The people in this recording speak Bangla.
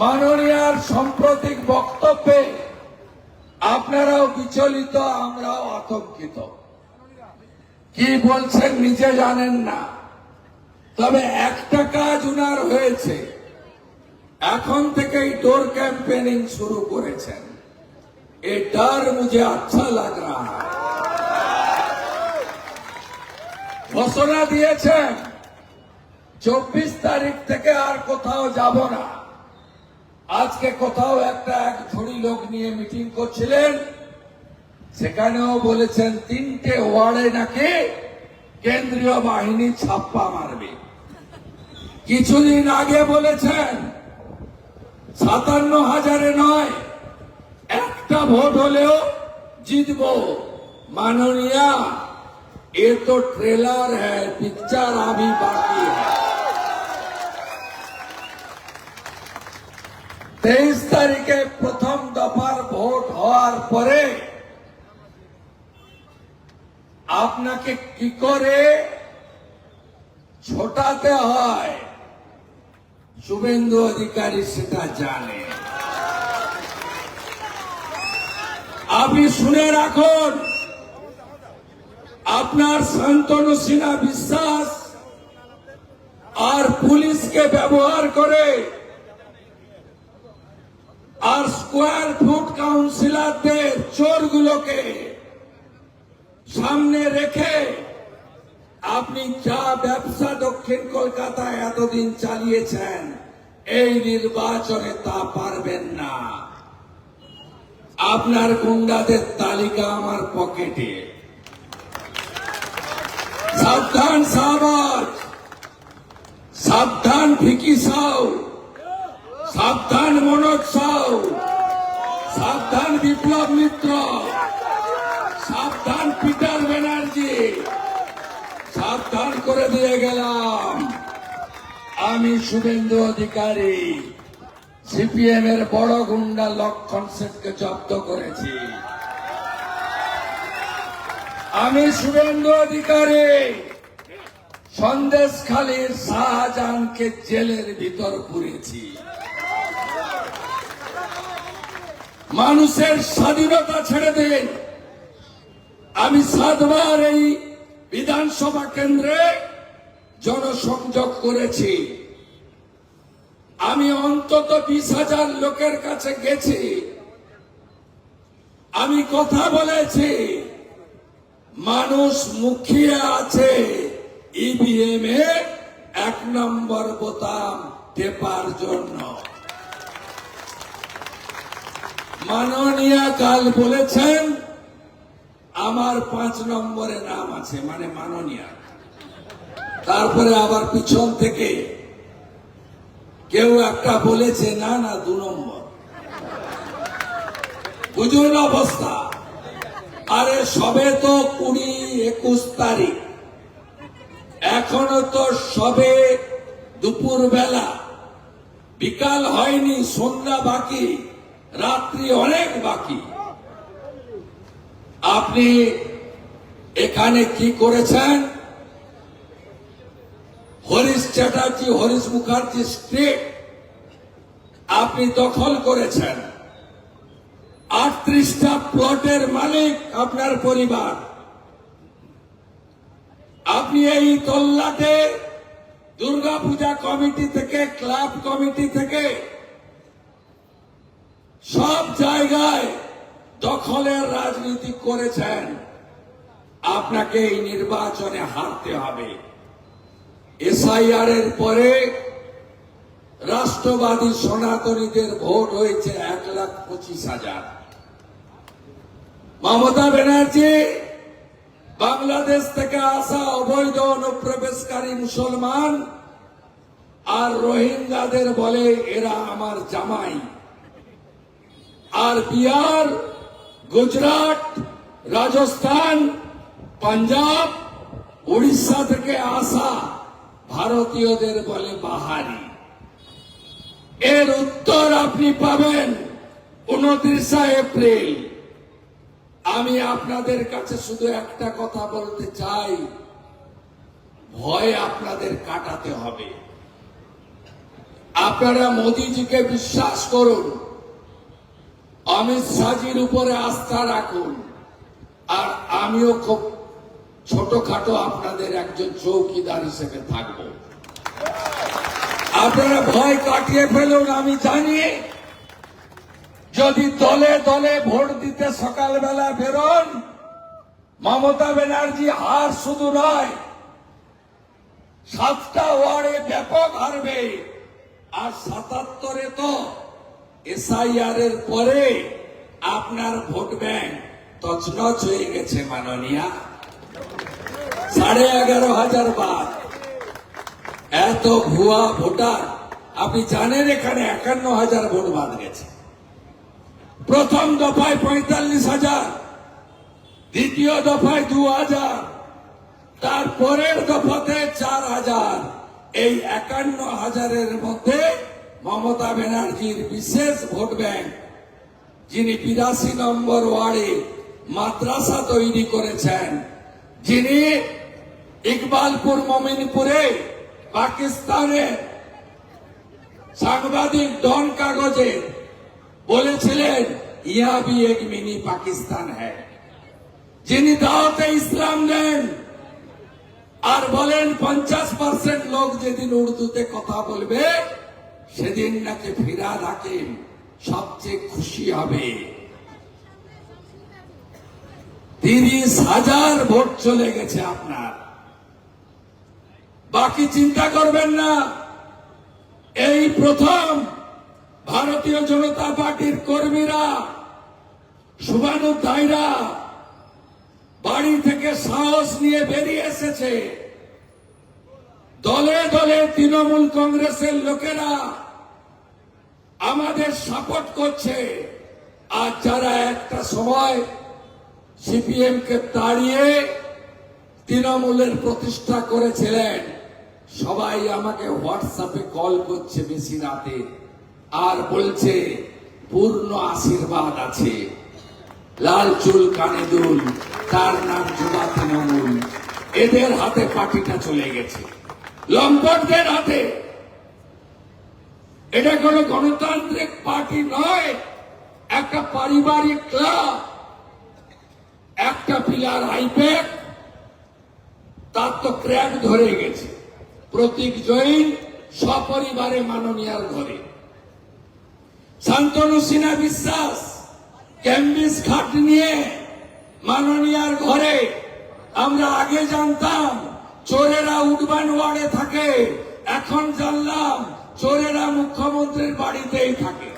মাননীয়ার সাম্প্রতিক বক্তব্যে আপনারাও বিচলিত, আমরাও আতঙ্কিত। কি বলছেন নিজে জানেন না, তবে একটা কাজ উনার হয়েছে, এখন থেকেই ডোর ক্যাম্পেনিং শুরু করেছেন। ये डर मुझे अच्छा लग रहा है। ঘোষণা দিয়েছেন 24 তারিখ থেকে আর কোথাও যাব না। আজকে কোথাও একটা এক ঝুড়ি লোক নিয়ে মিটিং করছিলেন, সেখানেও বলেছেন 3টে ওয়ার্ডে নাকি কেন্দ্রীয় বাহিনী ছাপ্পা মারবে। কিছুদিন আগে বলেছেন 57,000-এ নয়, একটা ভোট হলেও জিতবো। माननीय, ये तो ट्रेलर है, पिक्चर अभी बाकी है। 23 তারিখে প্রথম দফার ভোট হওয়ার পরে আপনাকে কি করে ছোটাতে হয় শুভেন্দু অধিকারী সেটা জানে। আপনি শুনে রাখুন, আপনার শান্তনু সিনহা বিশ্বাস আর পুলিশকে ব্যবহার করে আর স্কোয়ার ফুট কাউন্সিলরদের চোরগুলোকে সামনে রেখে আপনি যা ব্যবসা দক্ষিণ কলকাতায় এতদিন চালিয়েছেন, এই নির্বাচনে তা পারবেন না। আপনার গুন্ডাদের তালিকা আমার পকেটে। সাবধান শাহবাজ, সাবধান ভিকি সাউ, সাবধান মনোজ সাউ, সাবধান বিপ্লব মিত্র, সাবধান পিটার ব্যানার্জি। সাবধান করে দিয়ে গেলাম, আমি শুভেন্দু অধিকারী সিপিএম এর বড় গুন্ডা লক্ষণ সেনকে জব্দ করেছি। আমি শুভেন্দু অধিকারী সন্দেশখালীর শাহজাহানকে জেলের ভিতর পুরেছি। মানুষের স্বাধীনতা ছেড়ে দিন। আমি 7 বার এই বিধানসভা কেন্দ্রে জনসংযোগ করেছি। আমি অন্তত 20,000 লোকের কাছে গেছি। আমি কথা বলেছি, মানুষ মুখিয়ে আছে ইভিএম এ 1 নম্বর বোতাম টেপার জন্য। মাননীয় কাল বলেছেন আমার 5 নম্বরে নাম আছে, মানে মাননীয়। তারপরে আবার পিছন থেকে কেউ একটা বলেছে না না 2 নম্বর। বুঝুন অবস্থা। আরে সবে তো 20-21 তারিখ, এখনো তো সবে দুপুর বেলা, বিকাল হয়নি, সন্ধ্যা বাকি, রাত্রি অনেক বাকি। আপনি এখানে কি করেছেন? হরিশ চ্যাটার্জি, হরিশ মুখার্জি স্ট্রিট আপনি দখল করেছেন। 38টা প্লটের মালিক আপনার পরিবার। আপনি এই তল্লাটে দুর্গাপূজা কমিটি থেকে, ক্লাব কমিটি থেকে সব জায়গায় দখলের রাজনীতি করেছেন। আপনাকে এই নির্বাচনে হারতে হবে। এসআইআর এর পরে রাষ্ট্রবাদী সনাতনীদের ভোট হয়েছে 1,25,000। মমতা ব্যানার্জি বাংলাদেশ থেকে আসা অবৈধ অনুপ্রবেশকারী মুসলমান আর রোহিঙ্গাদের বলে এরা আমার জামাই। আর বিহার, গুজরাট, রাজস্থান, পাঞ্জাব, উড়িষ্যা থেকে আসা ভারতীয়দের বলে বাহারি। এর উত্তর আপনি পাবেন 29 এপ্রিল। আমি আপনাদের কাছে শুধু একটা কথা বলতে চাই, ভয় আপনাদের কাটাতে হবে। আপনারা মোদিজিকে বিশ্বাস করুন, অমিত শাহজির উপরে আস্থা রাখুন, আর আমিও খুব ছোটখাটো আপনাদের একজন চৌকিদার হিসেবে থাকব। আপনারা ভয় কাটিয়ে ফেলুন। আমি জানি যদি দলে দলে ভোট দিতে সকালবেলা বেরোন, মমতা ব্যানার্জি হার শুধু নয়, 7টা ওয়ার্ডে ব্যাপক হারবে। আর 77-এ তো এসআইআর এর পরে আপনার ভোট ব্যাংক তছনছ হয়ে গেছে মাননীয়া। 11,500 বাদ। এত ভুয়া ভোটার আপনি জানেন, এখানে 51,000 ভোট বাদ গেছে। প্রথম দফায় 45,000, দ্বিতীয় দফায় 2,000, তারপরের দফাতে 4,000। এই 51,000-এর মধ্যে মমতা ব্যানার্জির বিশেষ ভোট ব্যাংক, যিনি 82 নম্বর ওয়ার্ডে মাদ্রাসা তৈরি করেছেন, যিনি ইকবালপুর মমিনপুরে পাকিস্তানে সাংবাদিক ডন কাগজে বলেছিলেন ইহা ভি এক মিনি পাকিস্তান হ্যায়, যিনি দাওয়াতে ইসলাম দেন আর বলেন 50% লোক যেদিন উর্দুতে কথা বলবে সেদিন নাকি ফিরহাদ হাকিম সবচেয়ে খুশি হবে। 30,000 ভোট চলে গেছে আপনার। বাকি চিন্তা করবেন না। এই প্রথম ভারতীয় জনতা পার্টির কর্মীরা, শুভানুধ্যায়ীরা বাড়ি থেকে সাহস নিয়ে বেরিয়ে এসেছে। দলে দলে তৃণমূল কংগ্রেসের লোকেরা আমাদের সাপোর্ট করছে। আর যারা একটা সময় সিপিএম কে তাড়িয়ে তৃণমূলের প্রতিষ্ঠা করেছিলেন, সবাই আমাকে হোয়াটসঅ্যাপে কল করছে বেশি রাতে আর বলছে পূর্ণ আশীর্বাদ আছে, লাল চুল কানে দুল, তার নাম যুবা তৃণমূল। এদের হাতে পার্টিটা চলে গেছে, লম্পটদের হাতে। এটা কোনো গণতান্ত্রিক পার্টি নয়, একটা পারিবারিক ক্লাব। একটা পিলার আইপ্যাক, তার তো ক্র্যাক ধরে গেছে। প্রতীক জৈন সপরিবারে মাননীয়ার ঘরে, শান্তনু সিনহা বিশ্বাস ক্যাম্বিস খাট নিয়ে মাননীয়ার ঘরে। আমরা আগে জানতাম চোরেরা উডবান ওয়ার্ডে থাকে, এখন জানলাম চোরেরা মুখ্যমন্ত্রীর বাড়িতেই থাকে।